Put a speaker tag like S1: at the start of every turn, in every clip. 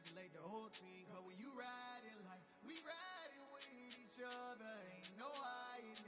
S1: congratulate the whole team, cause when you riding like we riding with each other, ain't no hiding this.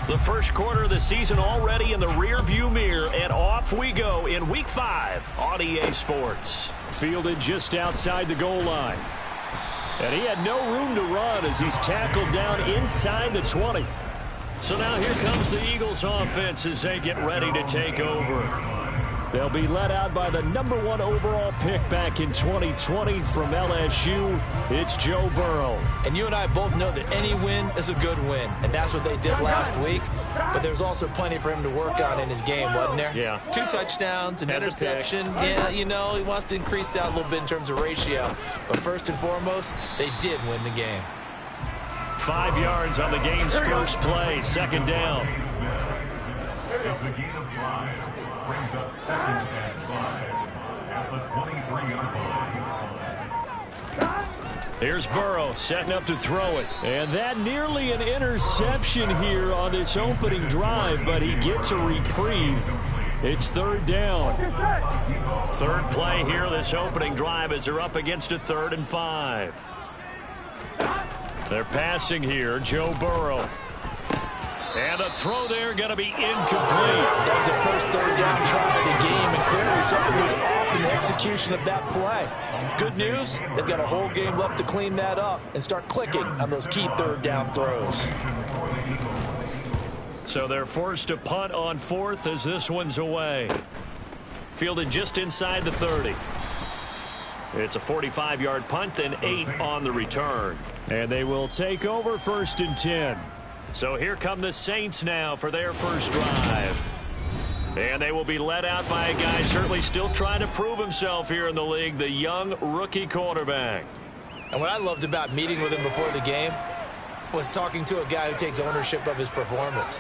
S2: The first quarter of the season already in the rearview mirror, and off we go in Week 5 on EA Sports.
S3: Fielded just outside the goal line. And he had no room to run as he's tackled down inside the 20.
S2: So now here comes the Eagles offense as they get ready to take over.
S3: They'll be led out by the #1 overall pick back in 2020 from LSU. It's Joe Burrow.
S4: And you and I both know that any win is a good win, and that's what they did last week. But there's also plenty for him to work on in his game, wasn't there?
S2: Yeah.
S4: 2 touchdowns, an interception. Yeah, you know, he wants to increase that a little bit in terms of ratio. But first and foremost, they did win the game.
S2: 5 yards on the game's first play, second down.
S5: As the game of 5 brings up 2nd and 5 at the 23-yard line.
S2: Here's Burrow setting up to throw it.
S3: And that nearly an interception here on this opening drive, but he gets a reprieve. It's 3rd down.
S2: Third play here this opening drive as they're up against a 3rd and 5. They're passing here, Joe Burrow. And the throw there going to be incomplete.
S4: That was the first 3rd down try of the game, and clearly something was off in the execution of that play. Good news, they've got a whole game left to clean that up and start clicking on those key 3rd down throws.
S2: So they're forced to punt on 4th as this one's away. Fielded just inside the 30. It's a 45-yard punt, and 8 on the return.
S3: And they will take over 1st and 10.
S2: So here come the Saints now for their first drive. And they will be led out by a guy certainly still trying to prove himself here in the league, the young rookie quarterback.
S4: And what I loved about meeting with him before the game was talking to a guy who takes ownership of his performance.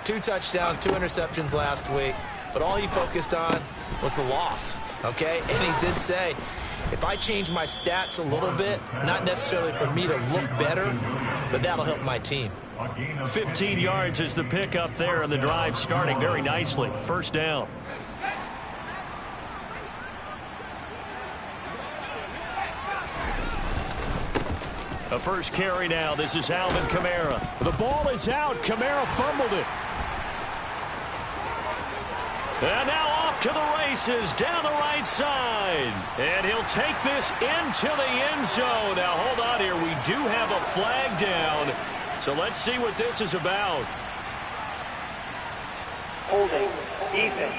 S4: 2 touchdowns, 2 interceptions last week, but all he focused on was the loss, okay? And he did say, if I change my stats a little bit, not necessarily for me to look better, but that'll help my team.
S2: 15 yards is the pickup there, and the drive starting very nicely. 1st down. A first carry now. This is Alvin Kamara.
S3: The ball is out. Kamara fumbled it.
S2: And now off to the races down the right side. And he'll take this into the end zone. Now, hold on here. We do have a flag down. So let's see what this is about.
S6: Holding. Defense.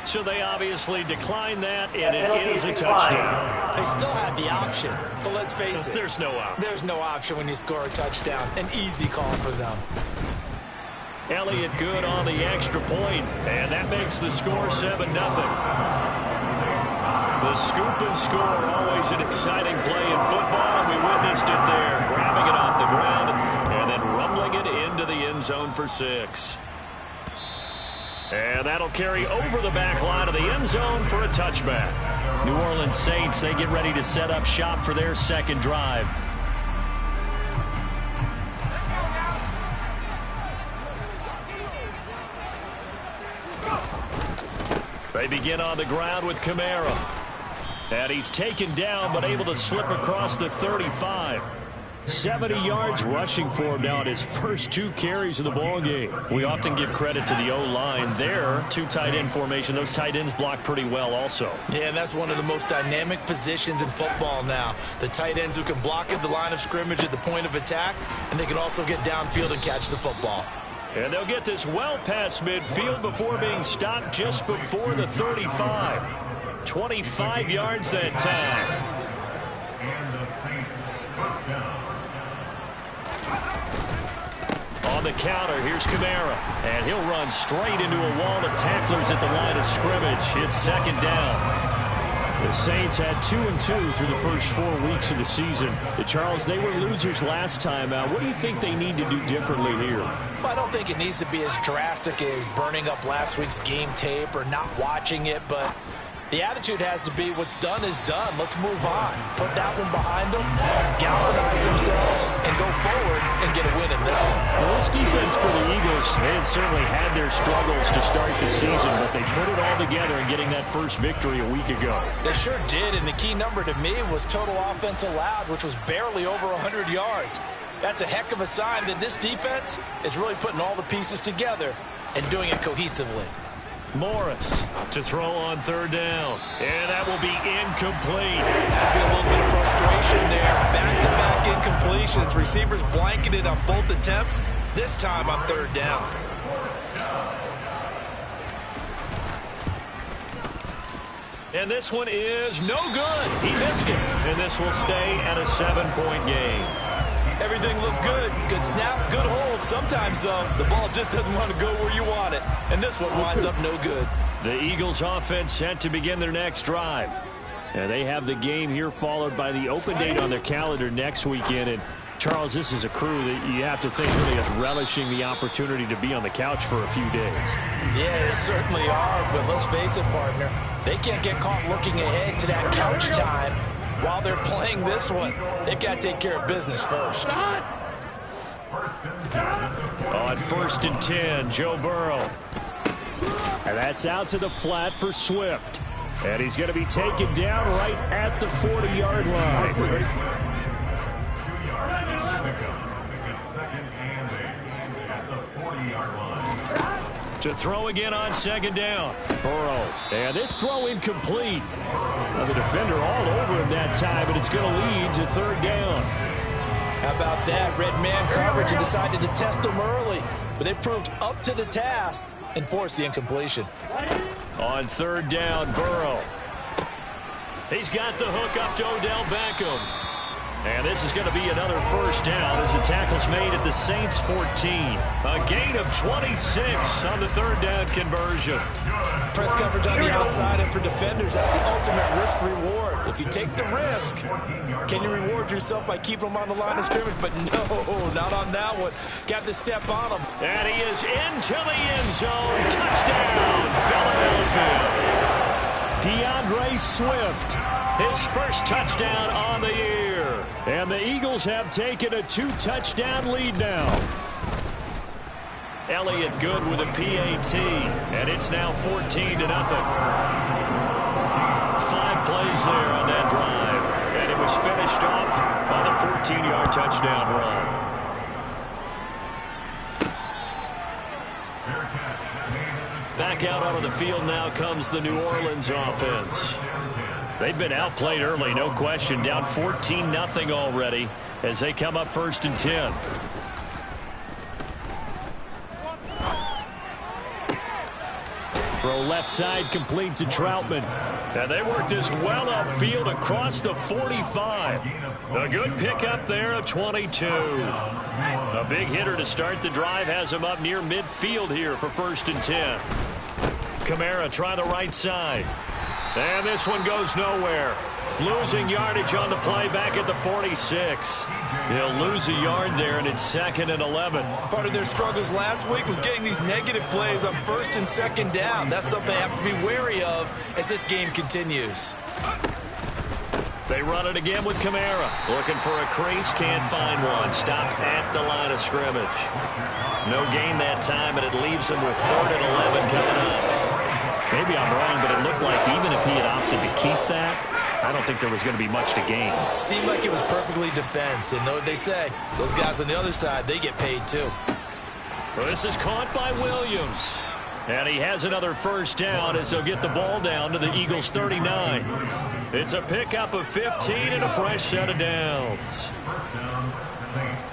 S2: So they obviously declined that, and it is a touchdown.
S4: They still had the option, but let's face it.
S2: There's no option.
S4: There's no option when you score a touchdown. An easy call for them.
S2: Elliott good on the extra point, and that makes the score 7-0. The scoop and score, always an exciting play in football, and we witnessed it there, grabbing it off the ground and then rumbling it into the end zone for 6. And that'll carry over the back line of the end zone for a touchback. New Orleans Saints, they get ready to set up shop for their second drive. They begin on the ground with Kamara. And he's taken down but able to slip across the 35.
S3: 70 yards rushing for him now in his first 2 carries of the ball game.
S2: We often give credit to the O-line there. 2 tight end formation. Those tight ends block pretty well also.
S4: Yeah, and that's one of the most dynamic positions in football now. The tight ends who can block at the line of scrimmage at the point of attack, and they can also get downfield and catch the football.
S2: And they'll get this well past midfield before being stopped just before the 35. 25 yards that time.
S5: And the Saints first down.
S2: On the counter, here's Kamara. And he'll run straight into a wall of tacklers at the line of scrimmage. It's second down.
S3: The Saints had 2-2 through the first 4 weeks of the season. Charles, they were losers last time out. What do you think they need to do differently here?
S4: Well, I don't think it needs to be as drastic as burning up last week's game tape or not watching it, but the attitude has to be what's done is done. Let's move on. Put that one behind them, galvanize themselves, and go forward and get a win in this one.
S3: Well, this defense for the Eagles, they had certainly had their struggles to start the season, but they put it all together in getting that first victory a week ago.
S4: They sure did, and the key number to me was total offense allowed, which was barely over 100 yards. That's a heck of a sign that this defense is really putting all the pieces together and doing it cohesively.
S2: Morris to throw on third down. And that will be incomplete.
S4: Has been a little bit of frustration there. Back-to-back incompletions. Receivers blanketed on both attempts. This time on third down.
S2: And this one is no good. He missed it. And this will stay at a 7-point game.
S4: Everything looked good. Good snap, good hold. Sometimes, though, the ball just doesn't want to go where you want it. And this one winds up no good.
S2: The Eagles offense set to begin their next drive.
S3: And they have the game here followed by the open date on their calendar next weekend. And, Charles, this is a crew that you have to think really is relishing the opportunity to be on the couch for a few days.
S4: Yeah, they certainly are. But let's face it, partner, they can't get caught looking ahead to that couch time while they're playing this one. They've got to take care of business first.
S2: On first and 10, Joe Burrow.
S3: And that's out to the flat for Swift. And he's going to be taken down right at the 40-yard line.
S5: 2 yard pickup. It's second and 8 at the 40-yard line.
S2: To throw again on second down.
S3: Burrow. And this throw incomplete. Now the defender all over him that time, and it's going to lead to third down.
S4: How about that? Red man coverage and decided to test him early. But they proved up to the task and forced the incompletion.
S2: On third down, Burrow. He's got the hook up to Odell Beckham. And this is going to be another first down as the tackle's made at the Saints 14. A gain of 26 on the third down conversion.
S4: Press coverage on the outside, and for defenders, that's the ultimate risk-reward. If you take the risk, can you reward yourself by keeping them on the line of scrimmage? But no, not on that one. Got to step on them.
S2: And he is into the end zone. Touchdown, Philadelphia.
S3: DeAndre Swift.
S2: His first touchdown on the year.
S3: And the Eagles have taken a 2-touchdown lead now.
S2: Elliott good with a PAT. And it's now 14-0. 5 plays there on that drive. And it was finished off on a 14-yard touchdown run. Back out onto the field now comes the New Orleans offense. They've been outplayed early, no question. Down 14-0 already as they come up first and 10.
S3: Throw left side complete to Troutman.
S2: And they work this well upfield across the 45. A good pickup there, a 22. A big hitter to start the drive has him up near midfield here for first and 10. Kamara try the right side. And this one goes nowhere. Losing yardage on the play back at the 46. They'll lose a yard there, and it's 2nd and 11.
S4: Part of their struggles last week was getting these negative plays on first and second down. That's something they have to be wary of as this game continues.
S2: They run it again with Kamara. Looking for a crease, can't find one. Stopped at the line of scrimmage. No gain that time, and it leaves them with 3rd and 11 coming up. Maybe I'm wrong, but it looked like even if he had opted to keep that, I don't think there was going to be much to gain.
S4: Seemed like it was perfectly defense. And know what they say? Those guys on the other side, they get paid too.
S2: Well, this is caught by Williams. And he has another first down as they'll get the ball down to the Eagles' 39. It's a pickup of 15 and a fresh set of downs.
S5: First down, Saints.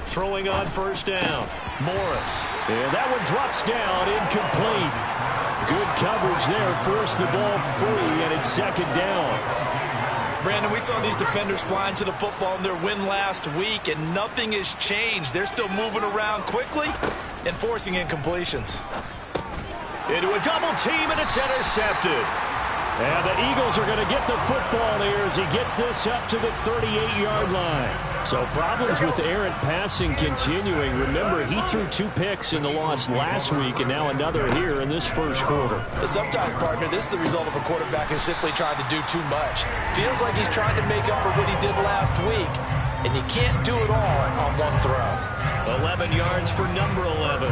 S2: Throwing on first down. Morris. And that one drops down, incomplete.
S3: Good coverage there. Forced the ball free, and it's second down.
S4: Brandon, we saw these defenders flying to the football in their win last week, and nothing has changed. They're still moving around quickly and forcing incompletions.
S2: Into a double team, and it's intercepted.
S3: And the Eagles are going to get the football here as he gets this up to the 38-yard line. So problems with errant passing continuing. Remember, he threw 2 picks in the loss last week and now another here in this first quarter.
S4: Sometimes, partner, this is the result of a quarterback who's simply trying to do too much. Feels like he's trying to make up for what he did last week, and you can't do it all on one throw.
S2: 11 yards for number 11.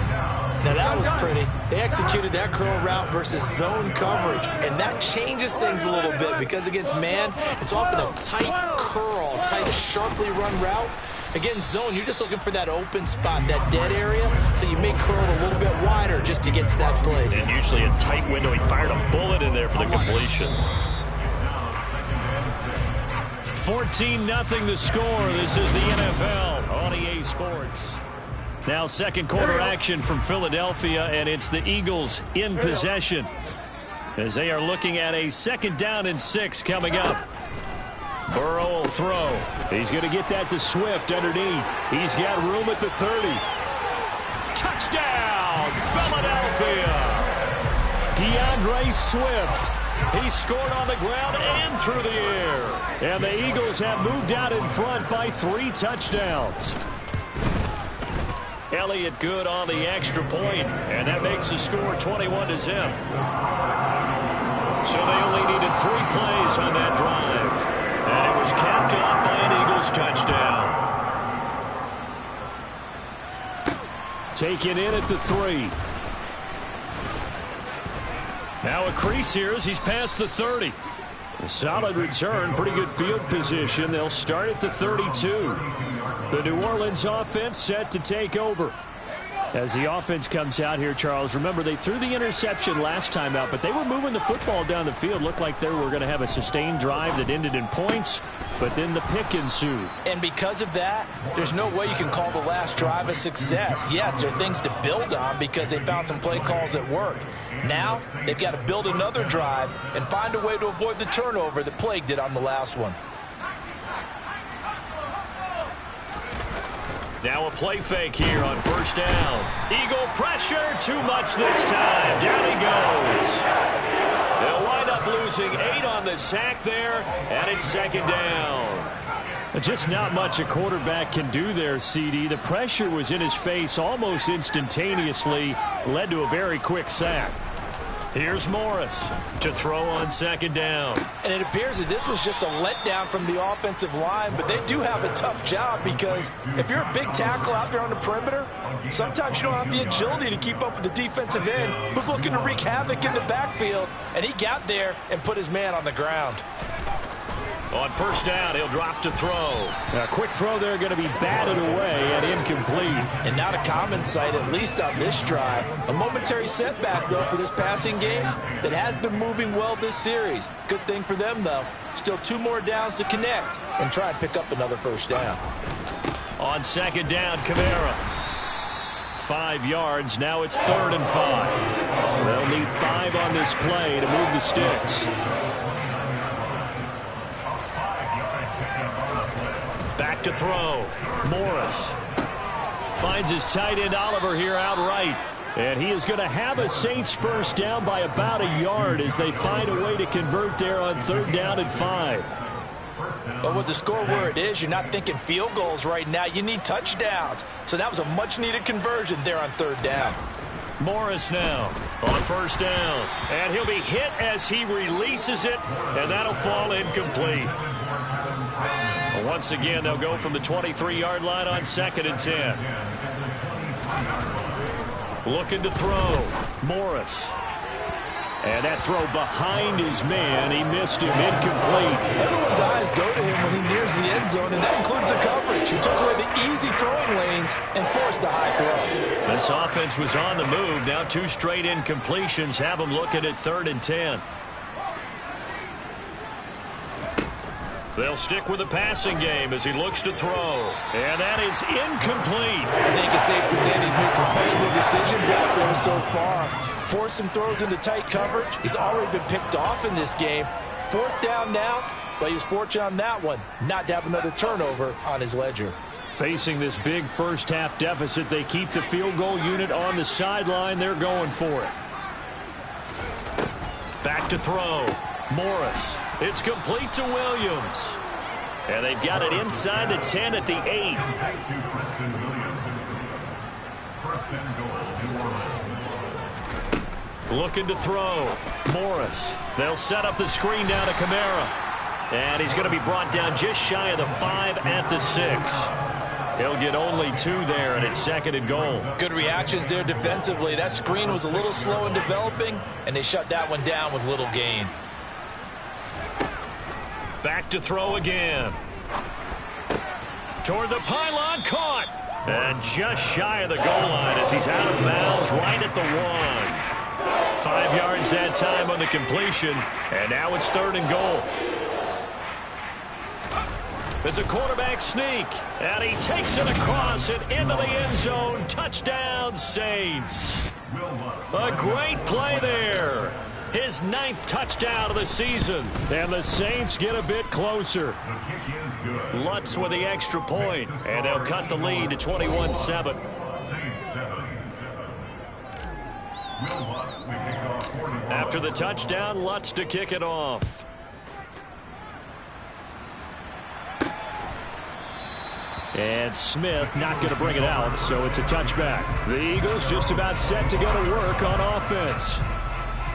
S4: Now that was pretty. They executed that curl route versus zone coverage, and that changes things a little bit because against man, it's often a tight curl, tight, sharply run route. Against zone, you're just looking for that open spot, that dead area, so you may curl it a little bit wider just to get to that place.
S2: And usually a tight window. He fired a bullet in there for the completion. 14-0 the score. This is the NFL on EA Sports. Now second quarter action from Philadelphia, and it's the Eagles in possession as they are looking at a 2nd down and 6 coming up. Burrow will throw.
S3: He's going to get that to Swift underneath. He's got room at the 30.
S2: Touchdown, Philadelphia!
S3: DeAndre Swift.
S2: He scored on the ground and through the air.
S3: And the Eagles have moved out in front by 3 touchdowns.
S2: Elliott good on the extra point, and that makes the score 21-0. So they only needed 3 plays on that drive, and it was capped off by an Eagles touchdown.
S3: Taken in at the 3.
S2: Now a crease here as he's past the 30.
S3: A solid return, pretty good field position. They'll start at the 32. The New Orleans offense set to take over. As the offense comes out here, Charles, remember they threw the interception last time out, but they were moving the football down the field. Looked like they were going to have a sustained drive that ended in points, but then the pick ensued.
S4: And because of that, there's no way you can call the last drive a success. Yes, there are things to build on because they found some play calls that worked. Now, they've got to build another drive and find a way to avoid the turnover that plagued it on the last one.
S2: Now a play fake here on 1st down. Eagle pressure, too much this time. Down he goes. They'll wind up losing 8 on the sack there, and it's 2nd down.
S3: Just not much a quarterback can do there, CD. The pressure was in his face almost instantaneously, led to a very quick sack.
S2: Here's Morris to throw on 2nd down.
S4: And it appears that this was just a letdown from the offensive line, but they do have a tough job because if you're a big tackle out there on the perimeter, sometimes you don't have the agility to keep up with the defensive end who's looking to wreak havoc in the backfield, and he got there and put his man on the ground.
S2: On 1st down, he'll drop to throw.
S3: A quick throw there going to be batted away and incomplete.
S4: And not a common sight, at least on this drive. A momentary setback, though, for this passing game that has been moving well this series. Good thing for them, though. Still 2 more downs to connect and try and pick up another 1st down.
S2: On 2nd down, Kamara. 5 yards. Now it's 3rd and 5.
S3: They'll need 5 on this play to move the sticks.
S2: Back to throw. Morris finds his tight end Oliver here outright.
S3: And he is going to have a Saints 1st down by about a yard as they find a way to convert there on 3rd down and 5.
S4: But with the score where it is, you're not thinking field goals right now. You need touchdowns. So that was a much-needed conversion there on 3rd down.
S2: Morris now on 1st down. And he'll be hit as he releases it, and that'll fall incomplete. Once again, they'll go from the 23-yard line on 2nd and 10. Looking to throw. Morris.
S3: And that throw behind his man. He missed him. Incomplete.
S4: Everyone's eyes go to him when he nears the end zone, and that includes the coverage. He took away the easy throwing lanes and forced a high throw.
S2: This offense was on the move. Now 2 straight incompletions have them looking at 3rd and 10. They'll stick with the passing game as he looks to throw. And that is incomplete.
S4: I think it's safe to say he's made some questionable decisions out there so far. force some throws into tight coverage. He's already been picked off in this game. 4th down now, but he was fortunate on that one not to have another turnover on his ledger.
S3: Facing this big first-half deficit, they keep the field goal unit on the sideline. They're going for it.
S2: Back to throw. Morris. It's complete to Williams. And they've got it inside the 10 at the 8. Looking to throw. Morris. They'll set up the screen down to Kamara. And he's going to be brought down just shy of the 5 at the 6. He'll get only 2 there, and it's 2nd and goal.
S4: Good reactions there defensively. That screen was a little slow in developing, and they shut that one down with little gain.
S2: Back to throw again. Toward the pylon, caught. And just shy of the goal line as he's out of bounds right at the 1. 5 yards that time on the completion, and now it's 3rd and goal. It's a quarterback sneak, and he takes it across and into the end zone. Touchdown, Saints. A great play there. His 9th touchdown of the season.
S3: And the Saints get a bit closer.
S2: Lutz with the extra point, and they'll cut the lead to 21-7. After the touchdown, Lutz to kick it off.
S3: And Smith not going to bring it out, so it's a touchback. The Eagles just about set to go to work on offense.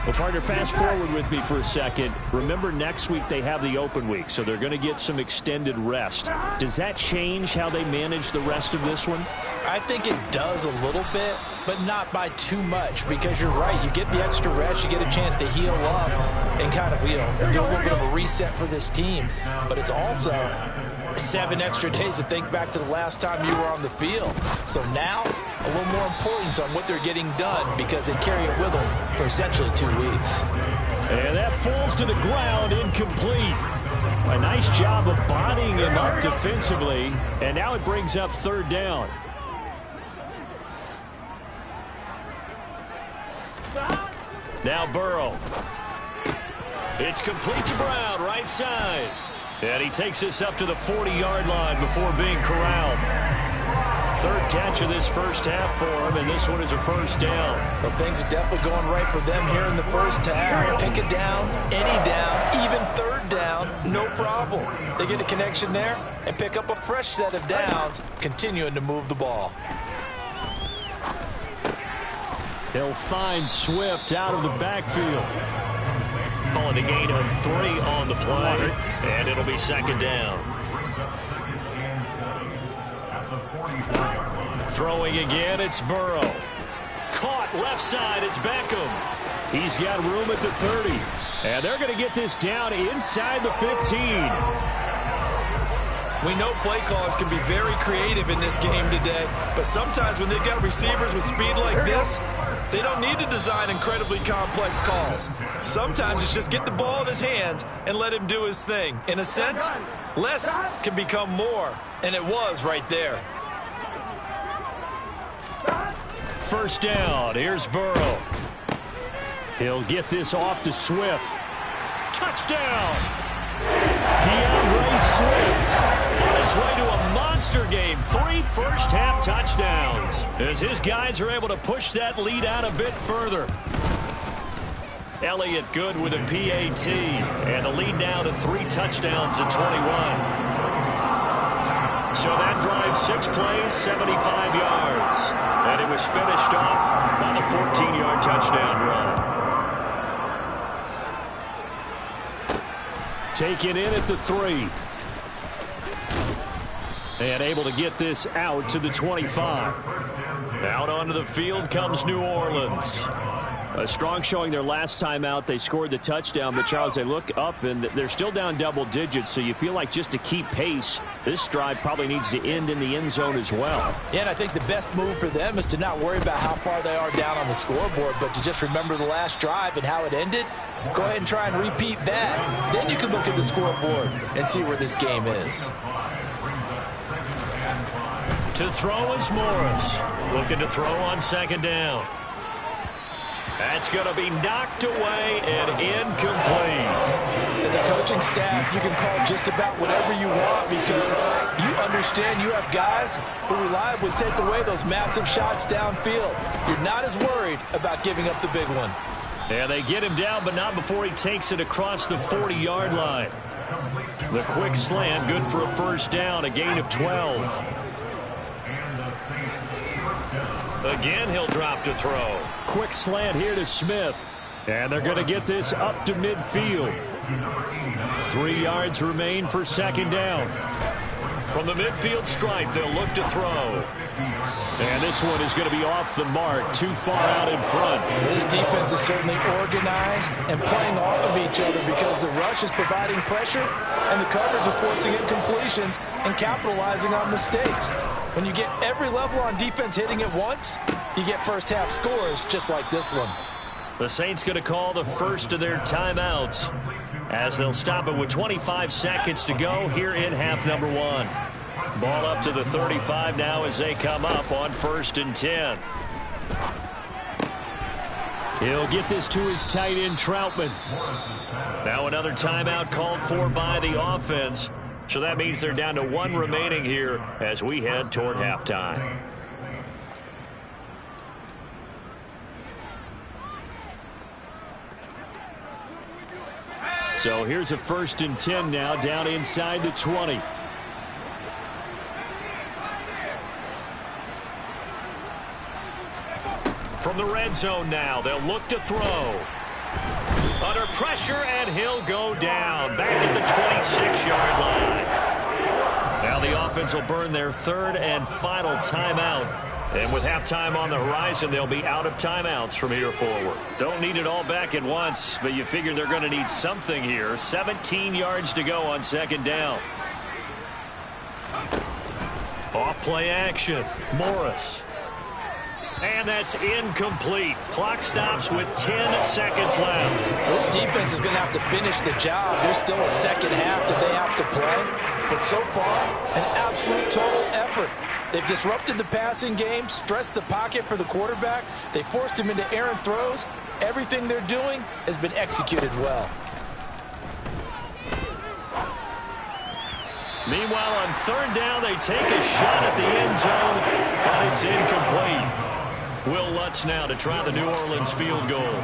S3: Well, partner, fast forward with me for a second. Remember, next week they have the open week, so they're going to get some extended rest. Does that change how they manage the rest of this one?
S4: I think it does a little bit, but not by too much, because you're right. You get the extra rest, you get a chance to heal up and kind of, do a little bit of a reset for this team. But it's also 7 extra days to think back to the last time you were on the field. So now, a little more importance on what they're getting done because they carry it with them for essentially 2 weeks.
S3: And that falls to the ground, incomplete. A nice job of bodying him up defensively, and now it brings up 3rd down.
S2: Now Burrow. It's complete to Brown, right side. And he takes this up to the 40-yard line before being corralled. 3rd catch of this first half for him, and this one is a 1st down.
S4: Well, things are definitely going right for them here in the first half. Pick it down, any down, even 3rd down, no problem. They get a connection there and pick up a fresh set of downs, continuing to move the ball.
S3: They'll find Swift out of the backfield.
S2: Calling a gain of 3 on the play, and it'll be 2nd down. Throwing again, it's Burrow. Caught left side, it's Beckham.
S3: He's got room at the 30. And they're going to get this down inside the 15.
S4: We know play callers can be very creative in this game today, but sometimes when they've got receivers with speed like this, they don't need to design incredibly complex calls. Sometimes it's just get the ball in his hands and let him do his thing. In a sense, less can become more, and it was right there.
S2: 1st down, here's Burrow.
S3: He'll get this off to Swift.
S2: Touchdown!
S3: DeAndre Swift
S2: on his way to a monster game. 3 first-half touchdowns as his guys are able to push that lead out a bit further. Elliott good with a PAT, and the lead now to 3 touchdowns at 21. So that drive 6 plays, 75 yards. And it was finished off by the 14-yard touchdown run.
S3: Taken in at the 3. And able to get this out to the 25.
S2: Out onto the field comes New Orleans.
S3: A strong showing their last time out. They scored the touchdown, but Charles, they look up and they're still down double digits, so you feel like just to keep pace, this drive probably needs to end in the end zone as well.
S4: Yeah, and I think the best move for them is to not worry about how far they are down on the scoreboard, but to just remember the last drive and how it ended. Go ahead and try and repeat that. Then you can look at the scoreboard and see where this game is.
S2: To throw is Morris. Looking to throw on 2nd down. That's going to be knocked away and incomplete.
S4: As a coaching staff, you can call just about whatever you want because you understand you have guys who reliably take away those massive shots downfield. You're not as worried about giving up the big one.
S3: And they get him down, but not before he takes it across the 40-yard line. The quick slant, good for a first down, a gain of 12.
S2: Again, he'll drop to throw.
S3: Quick slant here to Smith. And they're going to get this up to midfield. 3 yards remain for second down.
S2: From the midfield stripe, they'll look to throw.
S3: And this one is going to be off the mark, too far out in front.
S4: This defense is certainly organized and playing off of each other because the rush is providing pressure and the coverage is forcing incompletions and capitalizing on mistakes. When you get every level on defense hitting at once, you get first half scores just like this one.
S2: The Saints going to call the first of their timeouts as they'll stop it with 25 seconds to go here in half number 1. Ball up to the 35 now as they come up on 1st and 10.
S3: He'll get this to his tight end, Troutman.
S2: Now another timeout called for by the offense. So that means they're down to 1 remaining here as we head toward halftime.
S3: So here's a 1st and 10 now, down inside the 20.
S2: From the red zone now, they'll look to throw. Under pressure, and he'll go down. Back at the 26-yard line. Now the offense will burn their 3rd and final timeout. And with halftime on the horizon, they'll be out of timeouts from here forward. Don't need it all back at once, but you figure they're going to need something here. 17 yards to go on 2nd down. Off play action. Morris. And that's incomplete. Clock stops with 10 seconds left.
S4: This defense is going to have to finish the job. There's still a second half that they have to play. But so far, an absolute total effort. They've disrupted the passing game, stressed the pocket for the quarterback. They forced him into errant throws. Everything they're doing has been executed well.
S2: Meanwhile, on 3rd down, they take a shot at the end zone, but it's incomplete. Will Lutz now to try the New Orleans field goal.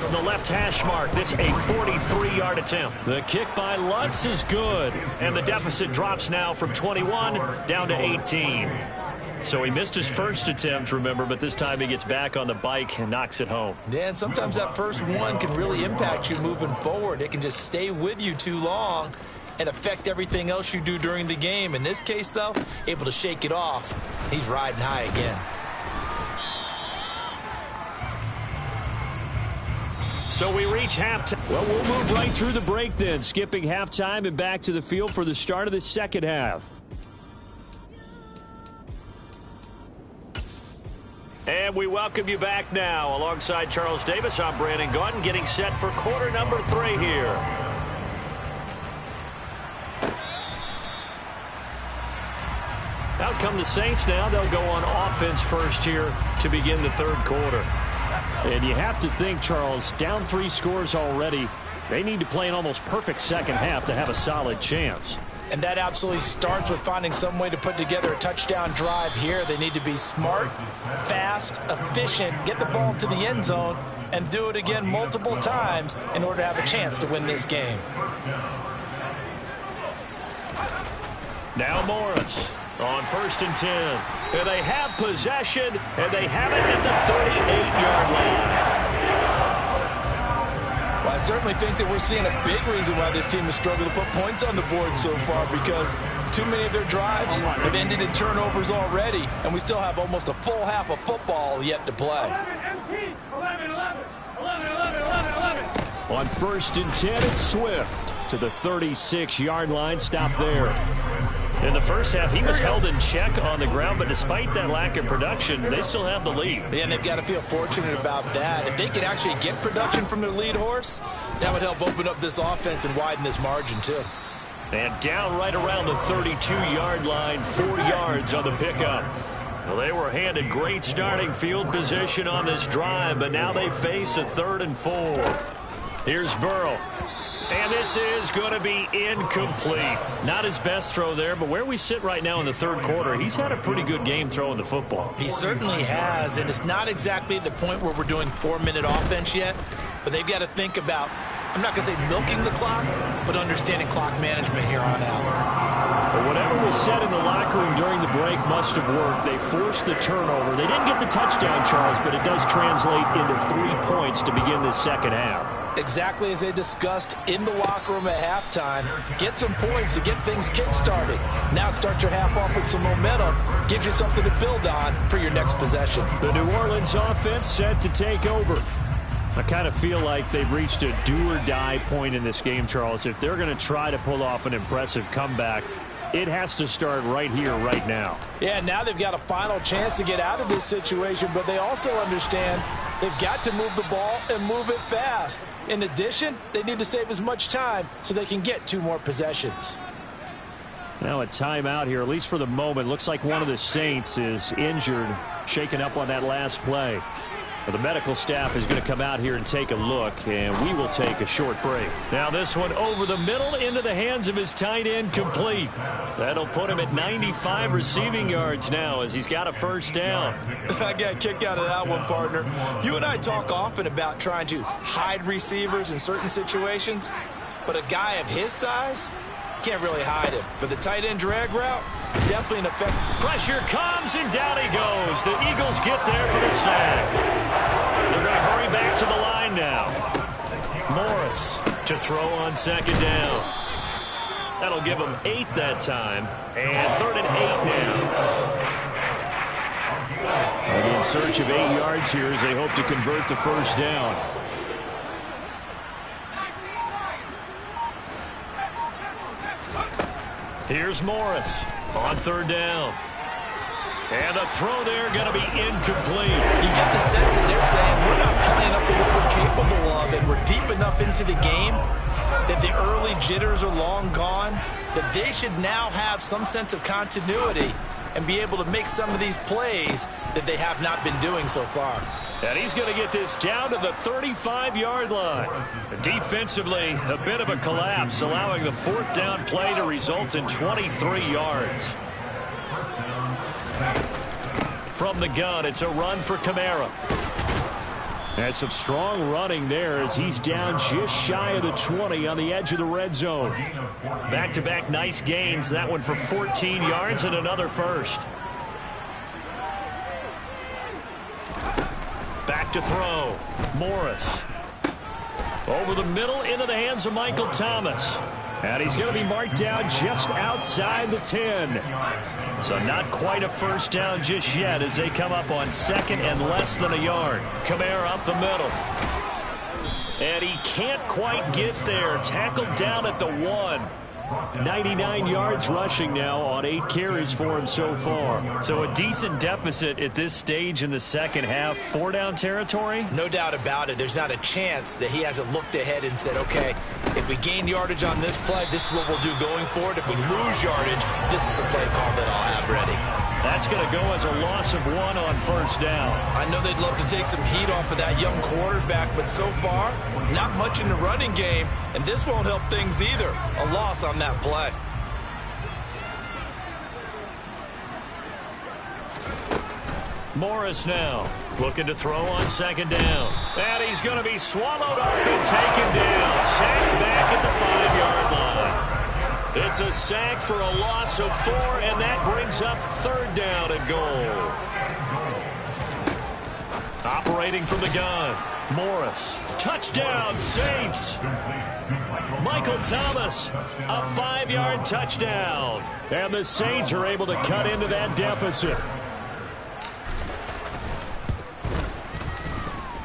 S2: From the left hash mark, this a 43-yard attempt. The kick by Lutz is good, and the deficit drops now from 21 down to 18. So he missed his first attempt, remember, but this time he gets back on the bike and knocks it home.
S4: Yeah, and sometimes that first one can really impact you moving forward. It can just stay with you too long and affect everything else you do during the game. In this case, though, able to shake it off. He's riding high again.
S2: So we reach halftime.
S3: Well, we'll move right through the break then, skipping halftime and back to the field for the start of the second half.
S2: And we welcome you back now. Alongside Charles Davis, I'm Brandon Gaudin, getting set for quarter number 3 here. Out come the Saints now. They'll go on offense first here to begin the 3rd quarter.
S3: And you have to think, Charles, down 3 scores already. They need to play an almost perfect second half to have a solid chance.
S4: And that absolutely starts with finding some way to put together a touchdown drive here. They need to be smart, fast, efficient, get the ball to the end zone, and do it again multiple times in order to have a chance to win this game.
S2: Now Morris on 1st and 10. And they have possession, and they have it at the 38-yard line.
S4: Well, I certainly think that we're seeing a big reason why this team has struggled to put points on the board so far, because too many of their drives have ended in turnovers already, and we still have almost a full half of football yet to play.
S6: 11.
S3: On 1st and 10, it's Swift to the 36-yard line. Stop there.
S2: In the first half, he was held in check on the ground, but despite that lack of production, they still have the lead.
S4: Yeah, and they've got to feel fortunate about that. If they could actually get production from their lead horse, that would help open up this offense and widen this margin, too.
S2: And down right around the 32-yard line, 4 yards on the pickup.
S3: Well, they were handed great starting field position on this drive, but now they face a 3rd and 4. Here's Burrow. And this is going to be incomplete. Not his best throw there, but where we sit right now in the 3rd quarter, he's had a pretty good game throwing the football.
S4: He certainly has, and it's not exactly the point where we're doing 4-minute offense yet, but they've got to think about, I'm not going to say milking the clock, but understanding clock management here on out.
S3: Well, whatever was said in the locker room during the break must have worked. They forced the turnover. They didn't get the touchdown, Charles, but it does translate into 3 points to begin this second half.
S4: Exactly as they discussed in the locker room at halftime. Get some points to get things kick-started. Now start your half off with some momentum. Gives you something to build on for your next possession.
S3: The New Orleans offense set to take over. I kind of feel like they've reached a do-or-die point in this game, Charles. If they're going to try to pull off an impressive comeback, it has to start right here, right now.
S4: Yeah, now they've got a final chance to get out of this situation, but they also understand they've got to move the ball and move it fast. In addition, they need to save as much time so they can get 2 more possessions.
S3: Now a timeout here, at least for the moment. Looks like one of the Saints is injured, shaken up on that last play. Well, the medical staff is going to come out here and take a look, and we will take a short break. Now this one over the middle into the hands of his tight end, complete. That'll put him at 95 receiving yards now as he's got a first down.
S4: I got a kick out of that one, partner. You and I talk often about trying to hide receivers in certain situations, but a guy of his size can't really hide him. But the tight end drag route, definitely an effective.
S3: Pressure comes, and down he goes. The Eagles get there for the sack. They're going to hurry back to the line now. Morris to throw on second down. That'll give them 8 that time. And 3rd and 8 now. In search of 8 yards here as they hope to convert the first down. Here's Morris on 3rd down. And the throw there going to be incomplete.
S4: You get the sense that they're saying we're not playing up to what we're capable of, and we're deep enough into the game that the early jitters are long gone, that they should now have some sense of continuity and be able to make some of these plays that they have not been doing so far.
S3: And he's going to get this down to the 35-yard line. Defensively, a bit of a collapse, allowing the 4th down play to result in 23 yards. From the gun, it's a run for Kamara. And some strong running there as he's down just shy of the 20 on the edge of the red zone. Back-to-back nice gains. That one for 14 yards and another first. Back to throw. Morris. Over the middle into the hands of Michael Thomas. And he's going to be marked down just outside the 10. So not quite a first down just yet as they come up on 2nd and less than a yard. Kamara up the middle. And he can't quite get there. Tackled down at the 1. 99 yards rushing now on 8 carries for him so far. So a decent deficit at this stage in the second half. 4-down territory?
S4: No doubt about it. There's not a chance that he hasn't looked ahead and said, okay, if we gain yardage on this play, this is what we'll do going forward. If we lose yardage, this is the play call that I'll have ready.
S3: That's going to go as a loss of 1 on first down.
S4: I know they'd love to take some heat off of that young quarterback, but so far, not much in the running game, and this won't help things either. A loss on that play.
S3: Morris now looking to throw on second down. And he's going to be swallowed up and taken down. Sacked back at the 5-yard line. It's a sack for a loss of 4, and that brings up 3rd down and goal. Operating from the gun, Morris. Touchdown, Saints. Michael Thomas, a 5-yard touchdown. And the Saints are able to cut into that deficit.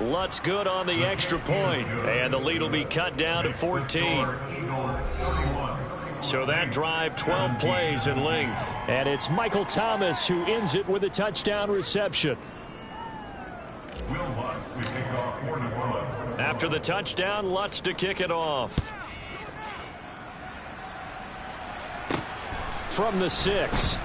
S3: Lutz good on the extra point, and the lead will be cut down to 14. So that drive, 12 plays in length. And it's Michael Thomas who ends it with a touchdown reception. After the touchdown, Lutz to kick it off. From the 6.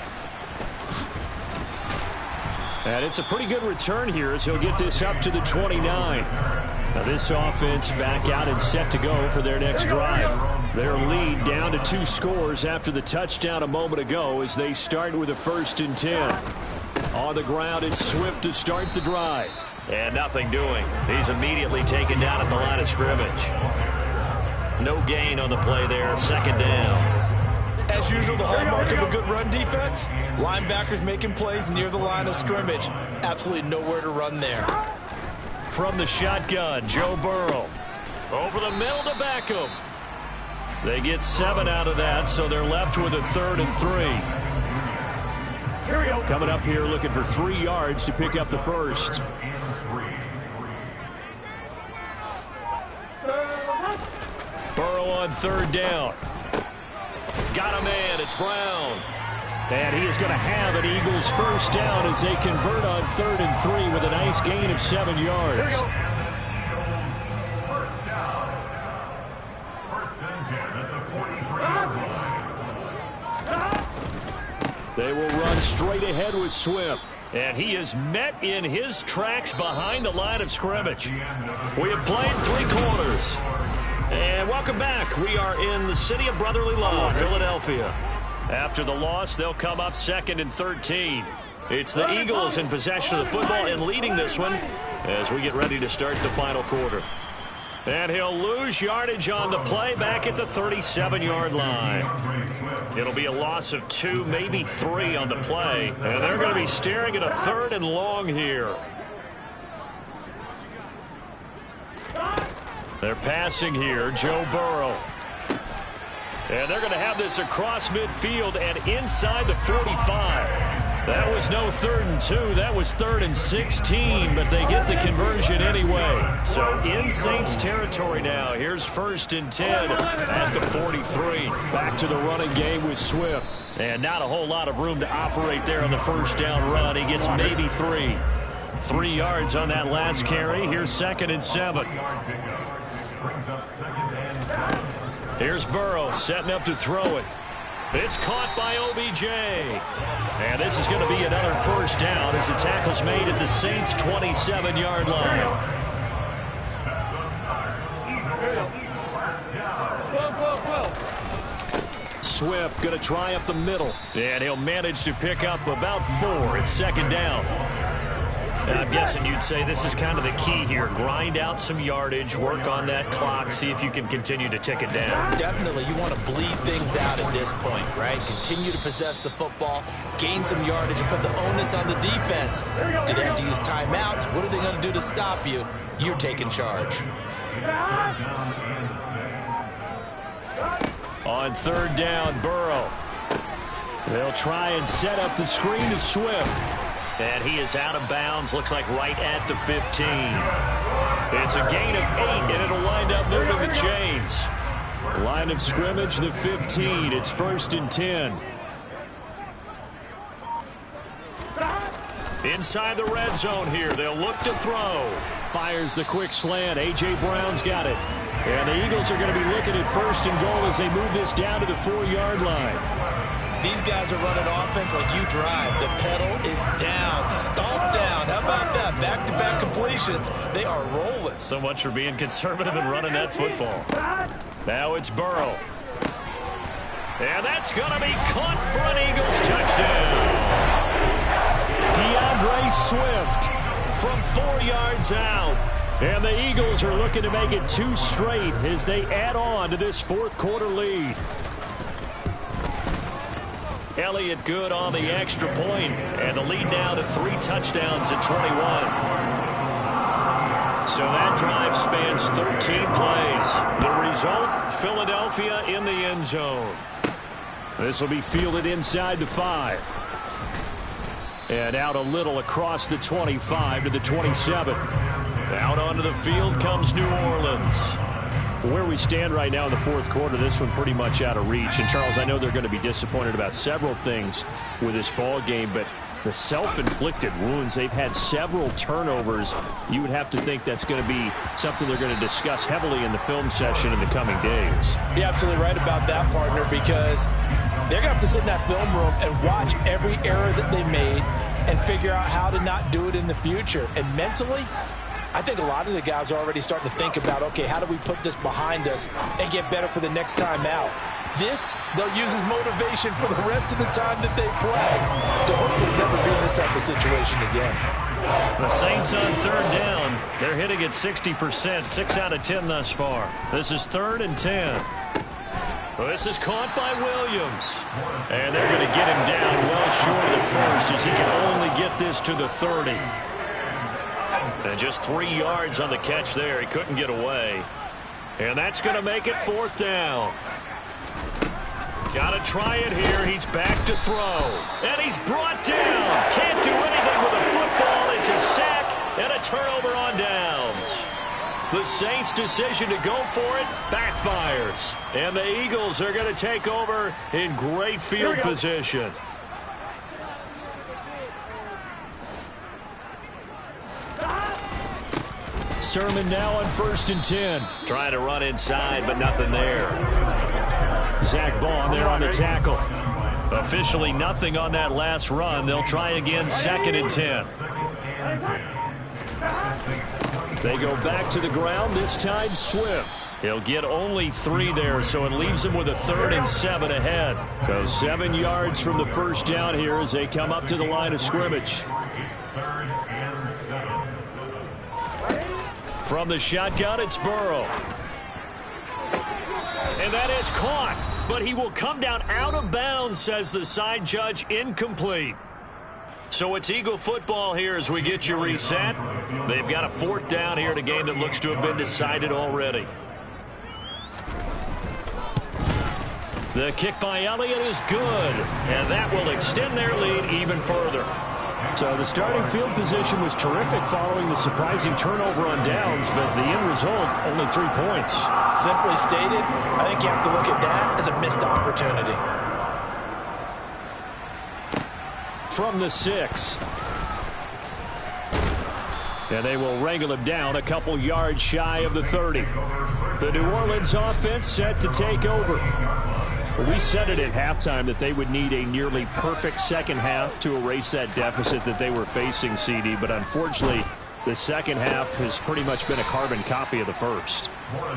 S3: And it's a pretty good return here as he'll get this up to the 29. Now this offense back out and set to go for their next drive. Their lead down to 2 scores after the touchdown a moment ago as they start with a 1st and 10. On the ground, it's Swift to start the drive.
S2: And nothing doing. He's immediately taken down at the line of scrimmage. No gain on the play there. 2nd down.
S4: As usual, the hallmark of a good run defense, linebackers making plays near the line of scrimmage. Absolutely nowhere to run there.
S2: From the shotgun, Joe Burrow. Over the middle to Beckham. They get 7 out of that, so they're left with a 3rd and 3.
S3: Coming up here looking for 3 yards to pick up the first.
S2: Burrow on 3rd down. Got a man. It's Brown.
S3: And he is going to have an Eagles 1st down as they convert on 3rd and 3 with a nice gain of 7 yards.
S5: First down. 1st and 10 at the 43-yard line.
S3: They will run straight ahead with Swift.
S2: And he is met in his tracks behind the line of scrimmage. We have played 3 quarters. And welcome back. We are in the city of brotherly love, Philadelphia. After the loss, they'll come up 2nd and 13. It's the Eagles in possession of the football and leading this one as we get ready to start the final quarter. And he'll lose yardage on the play back at the 37-yard line. It'll be a loss of 2, maybe 3 on the play. And they're going to be staring at a 3rd and long here. They're passing here, Joe Burrow. And they're going to have this across midfield and inside the 45. That was no 3rd and 2. That was 3rd and 16, but they get the conversion anyway. So in Saints territory now. Here's 1st and 10 at the 43.
S3: Back to the running game with Swift.
S2: And not a whole lot of room to operate there on the 1st down run. He gets maybe 3. 3 yards on that last carry. Here's 2nd and 7. Here's Burrow setting up to throw it. It's caught by OBJ. And this is going to be another 1st down as the tackle's made at the Saints' 27-yard line.
S3: Swift going to try up the middle.
S2: And he'll manage to pick up about 4. It's 2nd down. And I'm guessing you'd say this is kind of the key here. Grind out some yardage, work on that clock, see if you can continue to tick it down.
S4: Definitely, you want to bleed things out at this point, right? Continue to possess the football, gain some yardage, and put the onus on the defense. Do they have to use timeouts? What are they going to do to stop you? You're taking charge.
S3: On 3rd down, Burrow. They'll try and set up the screen to Swift.
S2: And he is out of bounds, looks like right at the 15. It's a gain of 8, and it'll wind up moving the chains.
S3: Line of scrimmage, the 15. It's 1st and 10.
S2: Inside the red zone here, they'll look to throw.
S3: Fires the quick slant. A.J. Brown's got it. And the Eagles are going to be looking at 1st and goal as they move this down to the 4-yard line.
S4: These guys are running offense like you drive. The pedal is down, stomped down. How about that? Back-to-back completions. They are rolling.
S2: So much for being conservative and running that football. Now it's Burrow. And that's going to be caught for an Eagles touchdown.
S3: DeAndre Swift
S2: from 4 yards out.
S3: And the Eagles are looking to make it 2 straight as they add on to this 4th quarter lead.
S2: Elliott good on the extra point, and the lead now to 3 touchdowns at 21. So that drive spans 13 plays. The result, Philadelphia in the end zone.
S3: This will be fielded inside the 5. And out a little across the 25 to the 27.
S2: Out onto the field comes New Orleans.
S3: Where we stand right now in the 4th quarter, this one pretty much out of reach. And, Charles, I know they're going to be disappointed about several things with this ball game, but the self-inflicted wounds, they've had several turnovers. You would have to think that's going to be something they're going to discuss heavily in the film session in the coming days.
S4: You're absolutely right about that, partner, because they're going to have to sit in that film room and watch every error that they made, and figure out how to not do it in the future. And mentally, I think a lot of the guys are already starting to think about, okay, how do we put this behind us and get better for the next time out? This, they'll use as motivation for the rest of the time that they play to hopefully never be in this type of situation again.
S2: The Saints on third down. They're hitting at 60%, 6 out of 10 thus far. This is 3rd and 10. This is caught by Williams. And they're going to get him down well short of the first as he can only get this to the 30. And just 3 yards on the catch there. He couldn't get away. And that's going to make it 4th down. Got to try it here. He's back to throw. And he's brought down. Can't do anything with a football. It's a sack and a turnover on downs. The Saints' decision to go for it backfires. And the Eagles are going to take over in great field position.
S3: Sermon now on 1st and 10.
S2: Trying to run inside, but nothing there.
S3: Zach Baun there on the tackle.
S2: Officially nothing on that last run. They'll try again 2nd and 10.
S3: They go back to the ground, this time Swift.
S2: He'll get only 3 there, so it leaves him with a 3rd and 7 ahead.
S3: So 7 yards from the first down here as they come up to the line of scrimmage.
S2: From the shotgun, it's Burrow. And that is caught, but he will come down out of bounds, says the side judge, incomplete. So it's Eagle football here as we get you reset. They've got a 4th down here in a game that looks to have been decided already. The kick by Elliott is good, and that will extend their lead even further.
S3: So the starting field position was terrific following the surprising turnover on downs, but the end result, only 3 points.
S4: Simply stated, I think you have to look at that as a missed opportunity.
S3: From the 6. And they will wrangle him down a couple yards shy of the 30. The New Orleans offense set to take over. We said it at halftime that they would need a nearly perfect second half to erase that deficit that they were facing, CD. But unfortunately, the second half has pretty much been a carbon copy of the first.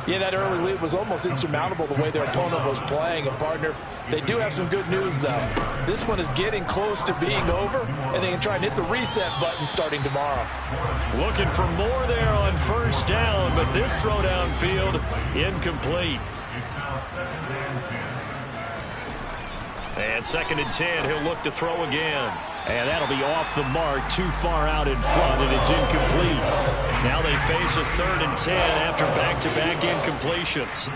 S4: Yeah, that early lead was almost insurmountable the way their opponent was playing. And, partner, they do have some good news, though. This one is getting close to being over, and they can try and hit the reset button starting tomorrow.
S2: Looking for more there on 1st down, but this throw downfield incomplete. And 2nd and 10, he'll look to throw again.
S3: And that'll be off the mark, too far out in front, and it's incomplete.
S2: Now they face a 3rd and 10 after back-to-back incompletions.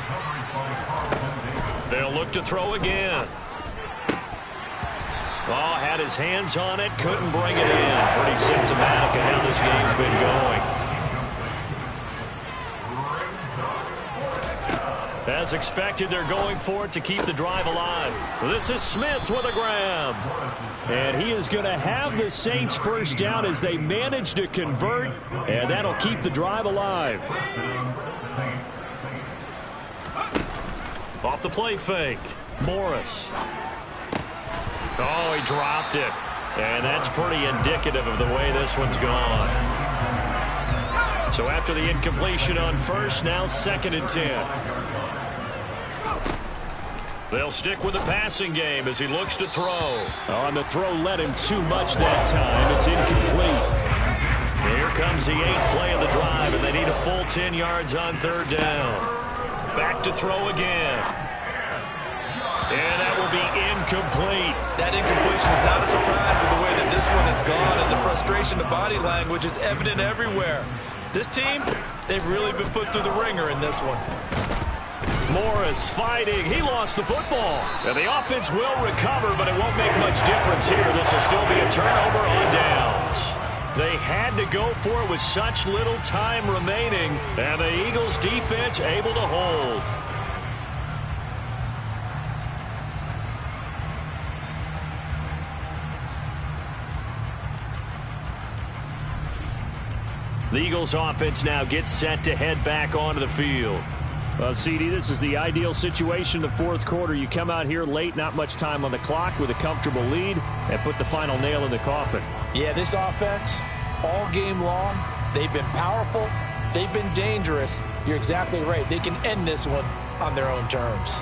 S2: They'll look to throw again. Oh, had his hands on it, couldn't bring it in. Pretty symptomatic of how this game's been going. As expected, they're going for it to keep the drive alive. This is Smith with a grab.
S3: And he is going to have the Saints 1st down as they manage to convert, and that'll keep the drive alive.
S2: Off the play fake, Morris. Oh, he dropped it. And that's pretty indicative of the way this one's gone. So after the incompletion on 1st, now 2nd and 10. They'll stick with the passing game as he looks to throw.
S3: On the throw, led him too much that time. It's incomplete.
S2: Here comes the 8th play of the drive, and they need a full 10 yards on 3rd down. Back to throw again. And that will be incomplete.
S4: That incompletion is not a surprise with the way that this one has gone, and the frustration of body language is evident everywhere. This team, they've really been put through the ringer in this one.
S2: Morris fighting. He lost the football. And the offense will recover, but it won't make much difference here. This will still be a turnover on downs. They had to go for it with such little time remaining, and the Eagles defense able to hold. The Eagles offense now gets set to head back onto the field.
S3: Well, CD, this is the ideal situation in the fourth quarter. You come out here late, not much time on the clock, with a comfortable lead, and put the final nail in the coffin.
S4: Yeah, this offense, all game long, they've been powerful, they've been dangerous. You're exactly right. They can end this one on their own terms.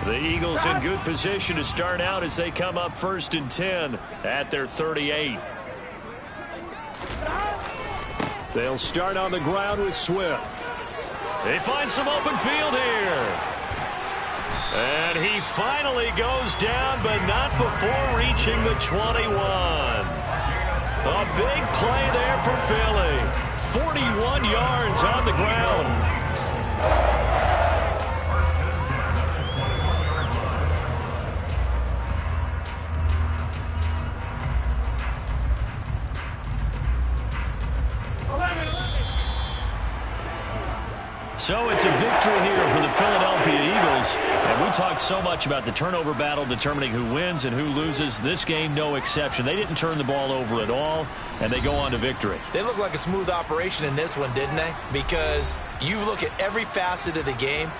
S2: The Eagles in good position to start out as they come up 1st and 10 at their 38.
S3: They'll start on the ground with Swift.
S2: They find some open field here. And he finally goes down, but not before reaching the 21. A big play there for Philly. 41 yards on the ground. So it's a victory here for the Philadelphia Eagles. And we talked so much about the turnover battle determining who wins and who loses. This game, no exception. They didn't turn the ball over at all, and they go on to victory.
S4: They look like a smooth operation in this one, didn't they? Because you look at every facet of the game,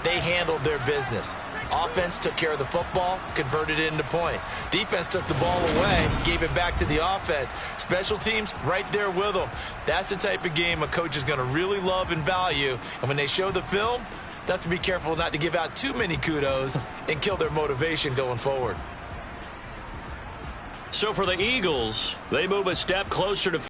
S4: they handled their business. Offense took care of the football, converted it into points. Defense took the ball away, gave it back to the offense. Special teams right there with them. That's the type of game a coach is going to really love and value. And when they show the film, they have to be careful not to give out too many kudos and kill their motivation going forward.
S2: So for the Eagles, they move a step closer to